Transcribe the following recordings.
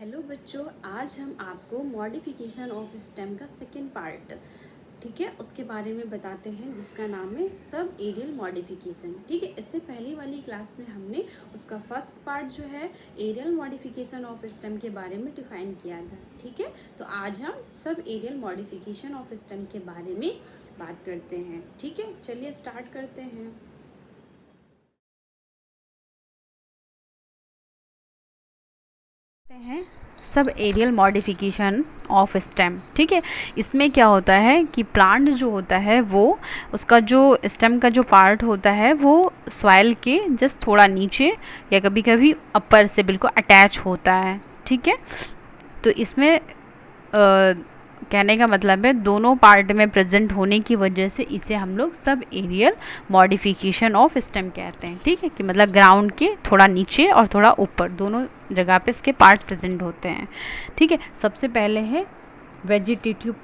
Hello बच्चों, आज हम आपको मॉडिफिकेशन ऑफ स्टेम का सेकेंड पार्ट, ठीक है, उसके बारे में बताते हैं, जिसका नाम है सब एरियल मॉडिफिकेशन। ठीक है, इससे पहली वाली क्लास में हमने उसका फर्स्ट पार्ट जो है एरियल मॉडिफिकेशन ऑफ स्टेम के बारे में डिफाइन किया था। ठीक है, तो आज हम sub aerial modification of stem के बारे में बात करते हैं। ठीक है, चलिए स्टार्ट करते हैं। हैं sub aerial modification of stem. ठीक है, इसमें क्या होता है कि प्लांट जो होता है वो उसका जो स्टेम का जो पार्ट होता है वो सॉइल के जस्ट थोड़ा नीचे या कभी कभी अपर से बिल्कुल अटैच होता है। ठीक है, तो इसमें कहने का मतलब है दोनों पार्ट में प्रेजेंट होने की वजह से इसे हम लोग sub aerial modification of stem कहते हैं। ठीक है, कि मतलब ग्राउंड के थोड़ा नीचे और थोड़ा ऊपर दोनों जगह पे इसके पार्ट प्रेजेंट होते हैं। ठीक है, सबसे पहले है वेजिटेटिव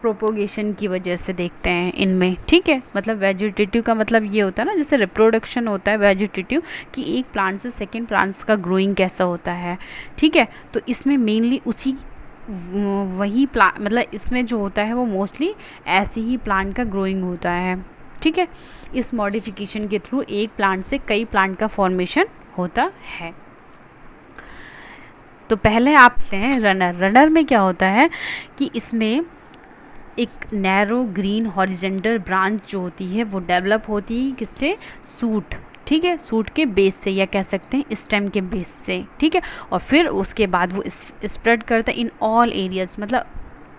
प्रोपोगेशन की वजह से देखते हैं इनमें। ठीक है, मतलब वेजिटेटिव का मतलब ये होता है ना, जैसे रिप्रोडक्शन होता है वेजिटेटिव, कि एक प्लांट से सेकेंड प्लांट्स का ग्रोइंग कैसा होता है। ठीक है, तो इसमें मेनली उसी वही प्लांट, मतलब इसमें जो होता है वो मोस्टली ऐसे ही प्लांट का ग्रोइंग होता है। ठीक है, इस मॉडिफिकेशन के थ्रू एक प्लांट से कई प्लांट का फॉर्मेशन होता है। तो पहले आप देखते हैं रनर। रनर में क्या होता है कि इसमें एक नैरो ग्रीन हॉरिजेंटल ब्रांच जो होती है वो डेवलप होती है किससे? सूट। ठीक है, सूट के बेस से या कह सकते हैं स्टेम के बेस से। ठीक है, और फिर उसके बाद वो स्प्रेड करता है इन ऑल एरियाज, मतलब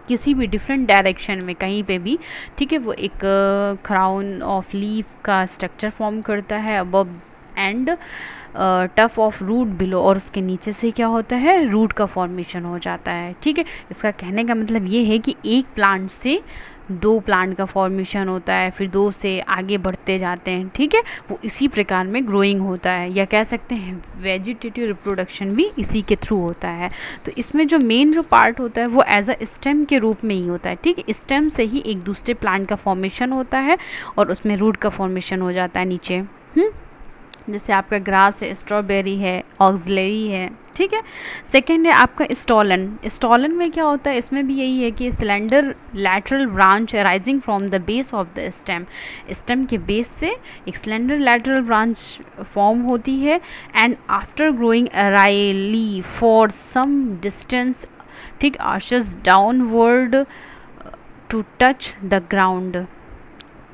किसी भी डिफरेंट डायरेक्शन में कहीं पे भी। ठीक है, वो एक क्राउन ऑफ लीफ का स्ट्रक्चर फॉर्म करता है above and tuft of root below, और उसके नीचे से क्या होता है? रूट का फॉर्मेशन हो जाता है। ठीक है, इसका कहने का मतलब ये है कि एक प्लांट से दो प्लांट का फॉर्मेशन होता है, फिर दो से आगे बढ़ते जाते हैं। ठीक है, वो इसी प्रकार में ग्रोइंग होता है, या कह सकते हैं वेजिटेटिव रिप्रोडक्शन भी इसी के थ्रू होता है। तो इसमें जो मेन जो पार्ट होता है वो एज अ स्टेम के रूप में ही होता है। ठीक है, स्टेम से ही एक दूसरे प्लांट का फॉर्मेशन होता है और उसमें रूट का फॉर्मेशन हो जाता है नीचे। जैसे आपका ग्रास है, स्ट्रॉबेरी है, ऑक्सिलरी है। ठीक है, सेकेंड है आपका स्टॉलन। स्टॉलन में क्या होता है? इसमें भी यही है कि slender lateral branch rising from the base of the stem. Stem के बेस से एक सिलेंडर लैटरल ब्रांच फॉर्म होती है and after growing aerially for some distance, ठीक, arches downward to touch the ground.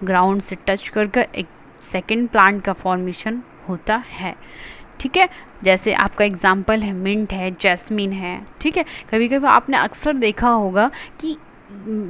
Ground से टच कर एक second plant का फॉर्मेशन होता है। ठीक है, जैसे आपका एग्जाम्पल है मिंट है, जैस्मिन है। ठीक है, कभी कभी आपने अक्सर देखा होगा कि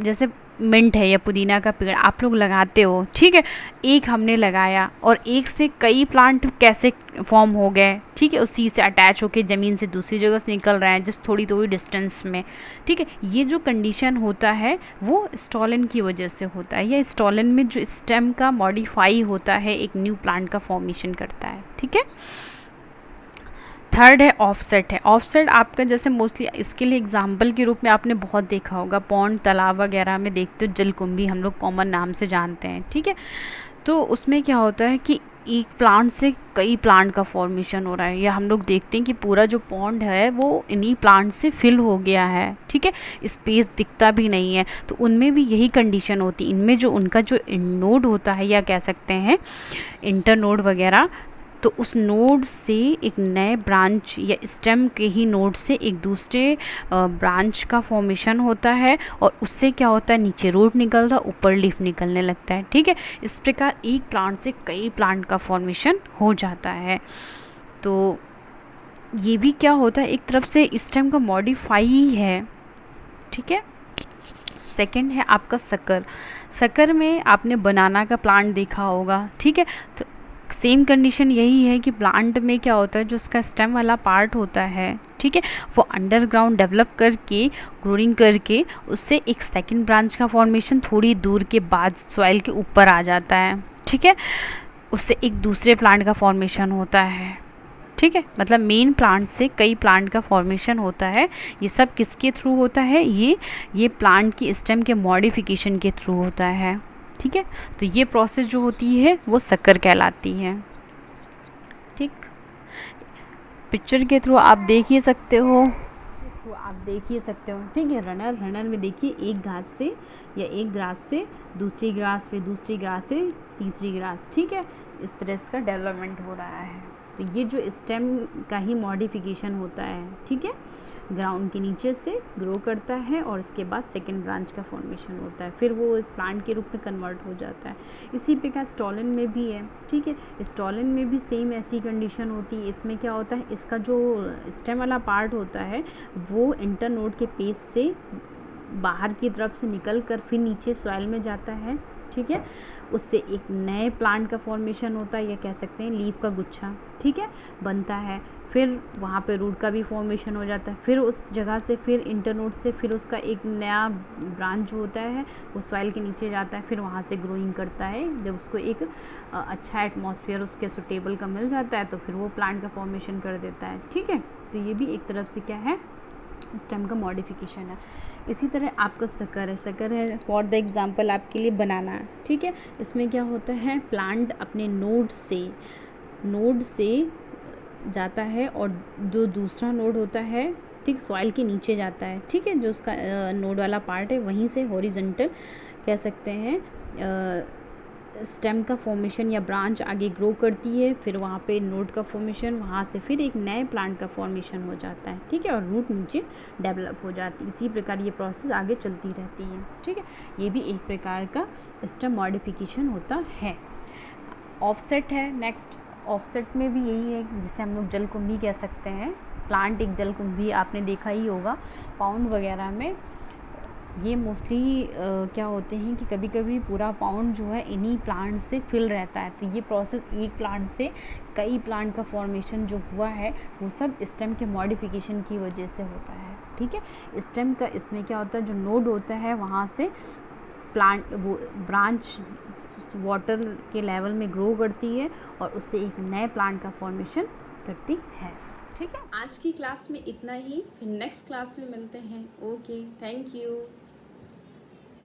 जैसे मिंट है या पुदीना का पेड़ आप लोग लगाते हो। ठीक है, एक हमने लगाया और एक से कई प्लांट कैसे फॉर्म हो गए। ठीक है, उसी से अटैच होकर ज़मीन से दूसरी जगह से निकल रहे हैं जस्ट थोड़ी थोड़ी डिस्टेंस में। ठीक है, ये जो कंडीशन होता है वो स्टॉलन की वजह से होता है, या स्टॉलन में जो स्टेम का मॉडिफाई होता है एक न्यू प्लांट का फॉर्मेशन करता है। ठीक है, थर्ड है ऑफसेट। है ऑफसेट आपका, जैसे मोस्टली इसके लिए एग्जाम्पल के रूप में आपने बहुत देखा होगा, पॉन्ड तालाब वगैरह में देखते हो, जलकुंभी हम लोग कॉमन नाम से जानते हैं। ठीक है, तो उसमें क्या होता है कि एक प्लांट से कई प्लांट का फॉर्मेशन हो रहा है, या हम लोग देखते हैं कि पूरा जो पॉन्ड है वो इन्हीं प्लांट से फिल हो गया है। ठीक है, स्पेस दिखता भी नहीं है, तो उनमें भी यही कंडीशन होती है। इनमें जो उनका जो नोड होता है या कह सकते हैं इंटरनोड वगैरह, तो उस नोड से एक नए ब्रांच या स्टेम के ही नोड से एक दूसरे ब्रांच का फॉर्मेशन होता है, और उससे क्या होता है? नीचे रूट निकलता है, ऊपर लीफ निकलने लगता है। ठीक है, इस प्रकार एक प्लांट से कई प्लांट का फॉर्मेशन हो जाता है। तो ये भी क्या होता है? एक तरफ से स्टेम का मॉडिफाई ही है। ठीक है, सेकंड है आपका शक्कर। शक्कर में आपने बनाना का प्लांट देखा होगा। ठीक है, तो सेम कंडीशन यही है कि प्लांट में क्या होता है, जो उसका स्टेम वाला पार्ट होता है, ठीक है, वो अंडरग्राउंड डेवलप करके ग्रोइंग करके उससे एक सेकंड ब्रांच का फॉर्मेशन थोड़ी दूर के बाद सॉइल के ऊपर आ जाता है। ठीक है, उससे एक दूसरे प्लांट का फॉर्मेशन होता है। ठीक है, मतलब मेन प्लांट से कई प्लांट का फॉर्मेशन होता है। ये सब किसके थ्रू होता है? ये प्लांट की स्टेम के मॉडिफिकेशन के थ्रू होता है। ठीक है, तो ये प्रोसेस जो होती है वो शक्कर कहलाती है। ठीक, पिक्चर के थ्रू आप देख ही सकते हो तो आप देख ही सकते हो, ठीक है। रनर में देखिए एक घास से या एक ग्रास से दूसरी ग्रास, फिर दूसरी ग्रास से तीसरी ग्रास, ठीक है। इस तरह इसका डेवलपमेंट हो रहा है। तो ये जो स्टेम का ही मॉडिफिकेशन होता है, ठीक है। ग्राउंड के नीचे से ग्रो करता है और इसके बाद सेकेंड ब्रांच का फॉर्मेशन होता है, फिर वो एक प्लांट के रूप में कन्वर्ट हो जाता है। इसी प्रकार स्टॉलन में भी है, ठीक है। स्टॉलन में भी सेम ऐसी कंडीशन होती है। इसमें क्या होता है, इसका जो स्टेम वाला पार्ट होता है वो इंटरनोड के पेस से बाहर की तरफ से निकल कर फिर नीचे सॉइल में जाता है, ठीक है। उससे एक नए प्लांट का फॉर्मेशन होता है, या कह सकते हैं लीफ का गुच्छा, ठीक है, बनता है। फिर वहाँ पे रूट का भी फॉर्मेशन हो जाता है। फिर उस जगह से फिर इंटरनोड से फिर उसका एक नया ब्रांच जो होता है वो सॉइल के नीचे जाता है, फिर वहाँ से ग्रोइंग करता है। जब उसको एक अच्छा एटमॉस्फेयर उसके सुटेबल का मिल जाता है तो फिर वो प्लांट का फॉर्मेशन कर देता है, ठीक है। तो ये भी एक तरफ से क्या है, स्टेम का मॉडिफिकेशन है। इसी तरह आपका शक्कर है फॉर द एग्जांपल आपके लिए बनाना है, ठीक है। इसमें क्या होता है, प्लांट अपने नोड से जाता है और जो दूसरा नोड होता है, ठीक, सॉइल के नीचे जाता है, ठीक है। जो उसका नोड वाला पार्ट है वहीं से हॉरिजॉन्टल कह सकते हैं स्टेम का फॉर्मेशन या ब्रांच आगे ग्रो करती है। फिर वहाँ पे नोड का फॉर्मेशन, वहाँ से फिर एक नए प्लांट का फॉर्मेशन हो जाता है, ठीक है, और रूट नीचे डेवलप हो जाती है। इसी प्रकार ये प्रोसेस आगे चलती रहती है, ठीक है। ये भी एक प्रकार का स्टेम मॉडिफिकेशन होता है। ऑफसेट है नेक्स्ट। ऑफसेट में भी यही है, जिसे हम लोग जलकुंभी कह सकते हैं। प्लांट एक जलकुंभी आपने देखा ही होगा पाउंड वगैरह में। ये मोस्टली क्या होते हैं कि कभी कभी पूरा पाउंड जो है इन्हीं प्लांट से फिल रहता है। तो ये प्रोसेस एक प्लांट से कई प्लांट का फॉर्मेशन जो हुआ है वो सब स्टेम के मॉडिफिकेशन की वजह से होता है, ठीक है। स्टेम का इसमें क्या होता है, जो नोड होता है वहाँ से प्लांट वो ब्रांच वाटर के लेवल में ग्रो करती है और उससे एक नए प्लांट का फॉर्मेशन करती है, ठीक है। आज की क्लास में इतना ही, फिर नेक्स्ट क्लास में मिलते हैं। Okay, thank you.